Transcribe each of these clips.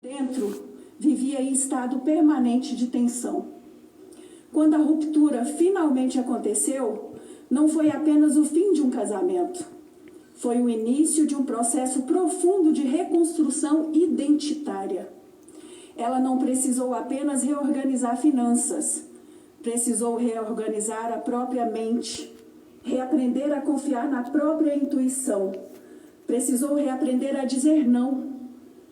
Dentro, vivia em estado permanente de tensão. Quando a ruptura finalmente aconteceu, não foi apenas o fim de um casamento. Foi o início de um processo profundo de reconstrução identitária. Ela não precisou apenas reorganizar finanças, precisou reorganizar a própria mente, reaprender a confiar na própria intuição, precisou reaprender a dizer não,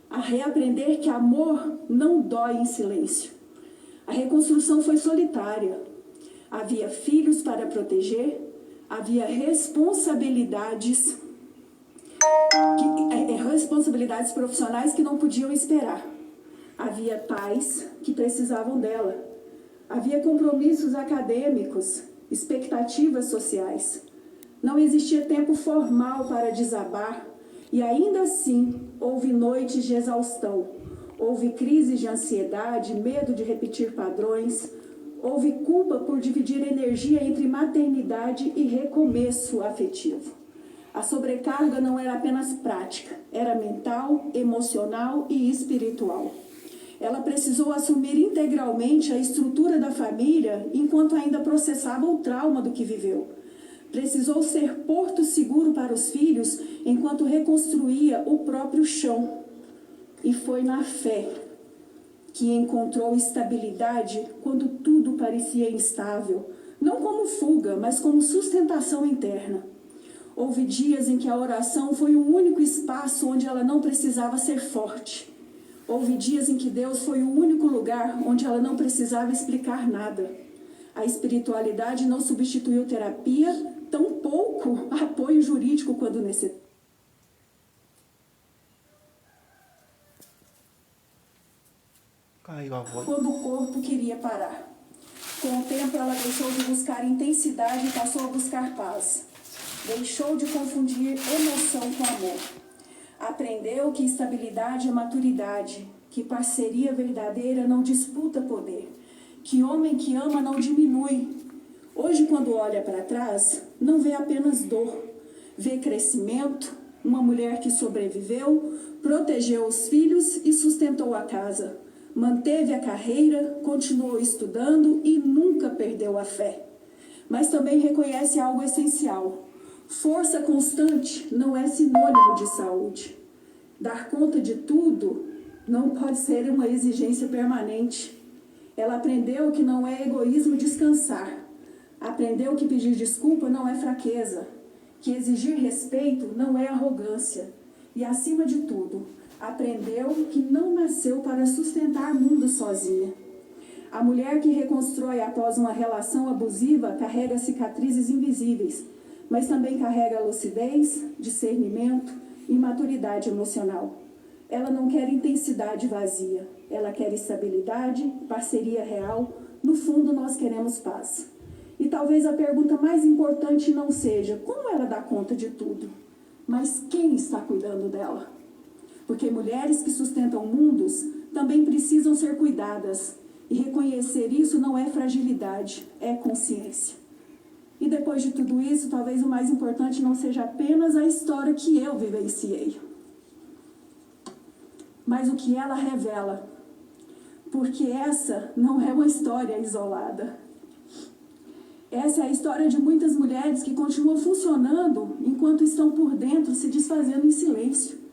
a reaprender que amor não dói em silêncio. A reconstrução foi solitária. Havia filhos para proteger, havia responsabilidades profissionais que não podiam esperar. Havia pais que precisavam dela. Havia compromissos acadêmicos, expectativas sociais. Não existia tempo formal para desabar e ainda assim houve noites de exaustão. Houve crises de ansiedade, medo de repetir padrões. Houve culpa por dividir energia entre maternidade e recomeço afetivo. A sobrecarga não era apenas prática, era mental, emocional e espiritual. Ela precisou assumir integralmente a estrutura da família enquanto ainda processava o trauma do que viveu. Precisou ser porto seguro para os filhos enquanto reconstruía o próprio chão. E foi na fé que encontrou estabilidade quando tudo parecia instável, não como fuga, mas como sustentação interna. Houve dias em que a oração foi o único espaço onde ela não precisava ser forte. Houve dias em que Deus foi o único lugar onde ela não precisava explicar nada. A espiritualidade não substituiu terapia, tampouco apoio jurídico quando necessário. Quando o corpo queria parar. Com o tempo, ela deixou de buscar intensidade e passou a buscar paz. Deixou de confundir emoção com amor. Aprendeu que estabilidade é maturidade, que parceria verdadeira não disputa poder, que homem que ama não diminui. Hoje, quando olha para trás, não vê apenas dor, vê crescimento, uma mulher que sobreviveu, protegeu os filhos e sustentou a casa. Manteve a carreira, continuou estudando e nunca perdeu a fé. Mas também reconhece algo essencial. Força constante não é sinônimo de saúde. Dar conta de tudo não pode ser uma exigência permanente. Ela aprendeu que não é egoísmo descansar. Aprendeu que pedir desculpa não é fraqueza. Que exigir respeito não é arrogância. E, acima de tudo, aprendeu que não nasceu para sustentar o mundo sozinha. A mulher que reconstrói após uma relação abusiva carrega cicatrizes invisíveis, mas também carrega lucidez, discernimento e maturidade emocional. Ela não quer intensidade vazia, ela quer estabilidade, parceria real. No fundo, nós queremos paz. E talvez a pergunta mais importante não seja como ela dá conta de tudo, mas quem está cuidando dela? Porque mulheres que sustentam mundos também precisam ser cuidadas. E reconhecer isso não é fragilidade, é consciência. E depois de tudo isso, talvez o mais importante não seja apenas a história que eu vivenciei, mas o que ela revela. Porque essa não é uma história isolada. Essa é a história de muitas mulheres que continuam funcionando enquanto estão por dentro se desfazendo em silêncio.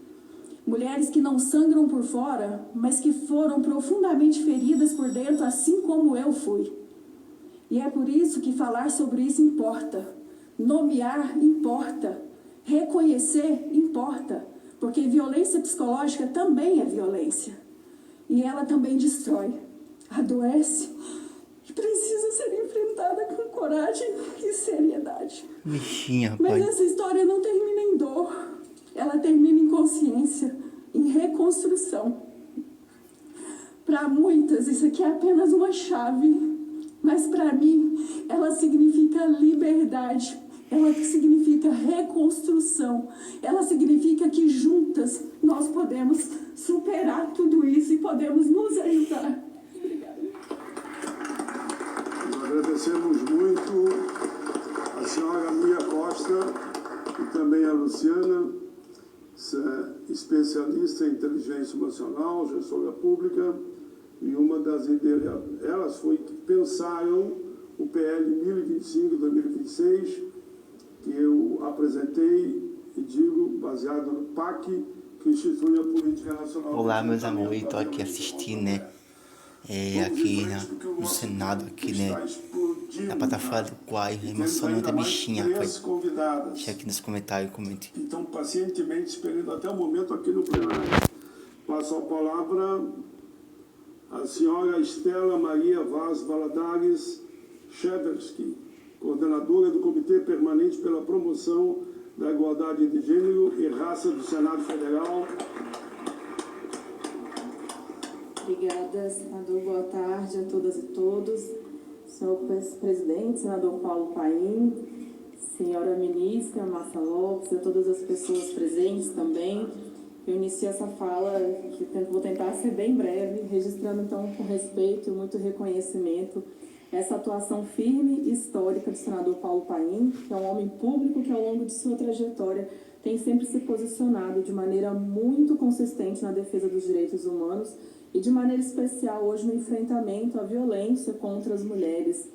Mulheres que não sangram por fora, mas que foram profundamente feridas por dentro, assim como eu fui. E é por isso que falar sobre isso importa. Nomear importa. Reconhecer importa. Porque violência psicológica também é violência. E ela também destrói, adoece e precisa ser enfrentada com coragem e seriedade. Bichinha, mas pai. Essa história não termina em dor. Ela termina em consciência, em reconstrução. Para muitas, isso aqui é apenas uma chave. Mas para mim, ela significa liberdade. Ela significa reconstrução. Ela significa que juntas nós podemos superar tudo isso e podemos nos ajudar. Obrigada. Nós agradecemos muito a senhora Mia Costa e também a Luciana, especialista em inteligência emocional, gestora pública, e uma das elas foi que pensaram o PL 1025-2026, que eu apresentei e digo, baseado no PAC, que institui a Política Nacional. Olá, meus amores, estou aqui assistindo, né? Aqui no Senado, aqui, né? Na plataforma do Quai, emocionante a bichinha, pai. Deixa aqui nos comentários, comente. Que estão pacientemente esperando até o momento aqui no plenário. Passo a palavra à senhora Estela Maria Vaz Valadares Cheversky, coordenadora do Comitê Permanente pela Promoção da Igualdade de Gênero e Raça do Senado Federal. Obrigada, senador. Boa tarde a todas e todos. Senhor presidente, senador Paulo Paim, senhora ministra Márcia Lopes, a todas as pessoas presentes também. Eu inicio essa fala, que vou tentar ser bem breve, registrando então com respeito e muito reconhecimento essa atuação firme e histórica do senador Paulo Paim, que é um homem público que ao longo de sua trajetória tem sempre se posicionado de maneira muito consistente na defesa dos direitos humanos e de maneira especial hoje no enfrentamento à violência contra as mulheres.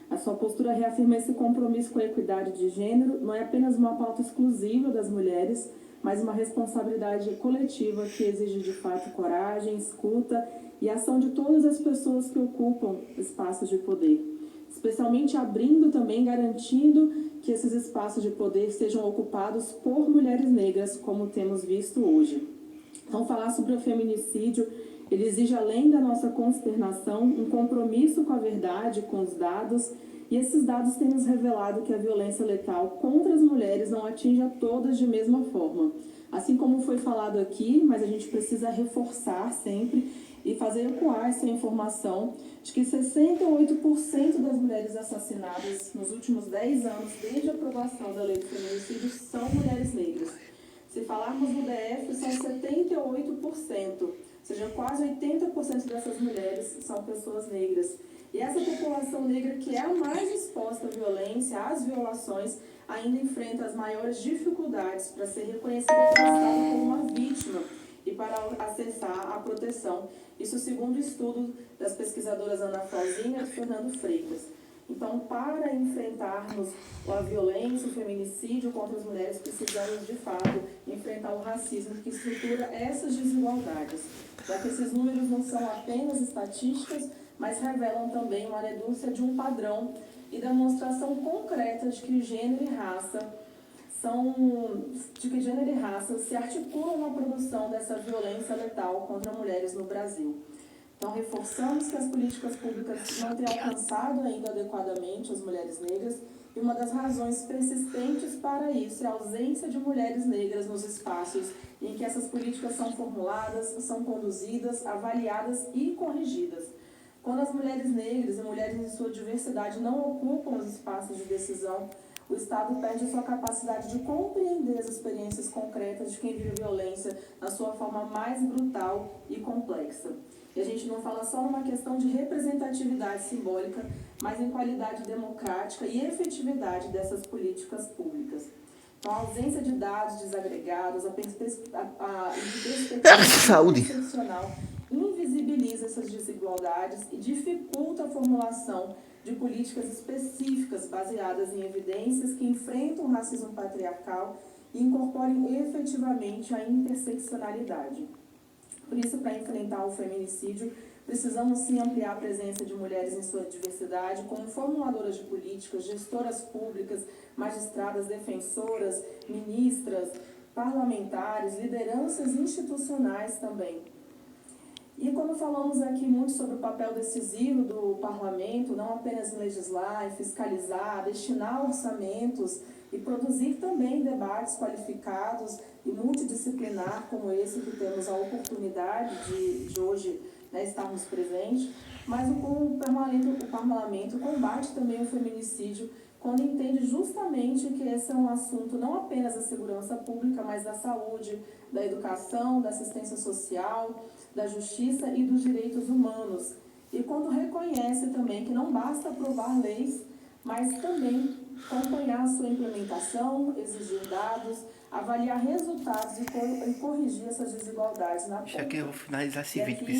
A sua postura reafirma esse compromisso com a equidade de gênero, não é apenas uma pauta exclusiva das mulheres, mas uma responsabilidade coletiva que exige de fato coragem, escuta e ação de todas as pessoas que ocupam espaços de poder, especialmente abrindo também, garantindo que esses espaços de poder sejam ocupados por mulheres negras, como temos visto hoje. Então, falar sobre o feminicídio, ele exige, além da nossa consternação, um compromisso com a verdade, com os dados, e esses dados têm nos revelado que a violência letal contra as mulheres não atinge a todas de mesma forma. Assim como foi falado aqui, mas a gente precisa reforçar sempre e fazer ecoar essa informação de que 68% das mulheres assassinadas nos últimos 10 anos, desde a aprovação da lei do feminicídio, são mulheres negras. Se falarmos do DF, são 78%, ou seja, quase 80% dessas mulheres são pessoas negras. E essa população negra, que é a mais exposta à violência, às violações, ainda enfrenta as maiores dificuldades para ser reconhecida pelo Estado como uma vítima e para acessar a proteção. Isso segundo o estudo das pesquisadoras Ana Flauzina e Fernando Freitas. Então, para enfrentarmos a violência, o feminicídio contra as mulheres, precisamos, de fato, enfrentar o racismo que estrutura essas desigualdades, já que esses números não são apenas estatísticas, mas revelam também uma denúncia de um padrão e demonstração concreta de que gênero e raça se articulam na produção dessa violência letal contra mulheres no Brasil. Então, reforçamos que as políticas públicas não têm alcançado ainda adequadamente as mulheres negras, e uma das razões persistentes para isso é a ausência de mulheres negras nos espaços em que essas políticas são formuladas, são conduzidas, avaliadas e corrigidas. Quando as mulheres negras e mulheres em sua diversidade não ocupam os espaços de decisão, o Estado perde sua capacidade de compreender as experiências concretas de quem vive violência na sua forma mais brutal e complexa. E a gente não fala só numa questão de representatividade simbólica, mas em qualidade democrática e efetividade dessas políticas públicas. Então, a ausência de dados desagregados, a perspectiva excepcional invisibiliza essas desigualdades e dificulta a formulação de políticas específicas baseadas em evidências que enfrentam o racismo patriarcal e incorporem efetivamente a interseccionalidade. Por isso, para enfrentar o feminicídio, precisamos sim ampliar a presença de mulheres em sua diversidade, como formuladoras de políticas, gestoras públicas, magistradas, defensoras, ministras, parlamentares, lideranças institucionais também. E quando falamos aqui muito sobre o papel decisivo do parlamento, não apenas em legislar, em fiscalizar, destinar orçamentos e produzir também debates qualificados e multidisciplinar como esse que temos a oportunidade de hoje, né, estarmos presentes, mas o parlamento combate também o feminicídio quando entende justamente que esse é um assunto não apenas da segurança pública, mas da saúde, da educação, da assistência social, da justiça e dos direitos humanos. E quando reconhece também que não basta aprovar leis, mas também acompanhar a sua implementação, exigir dados, avaliar resultados e corrigir essas desigualdades na Já que eu vou finalizar esse E vídeo, aqui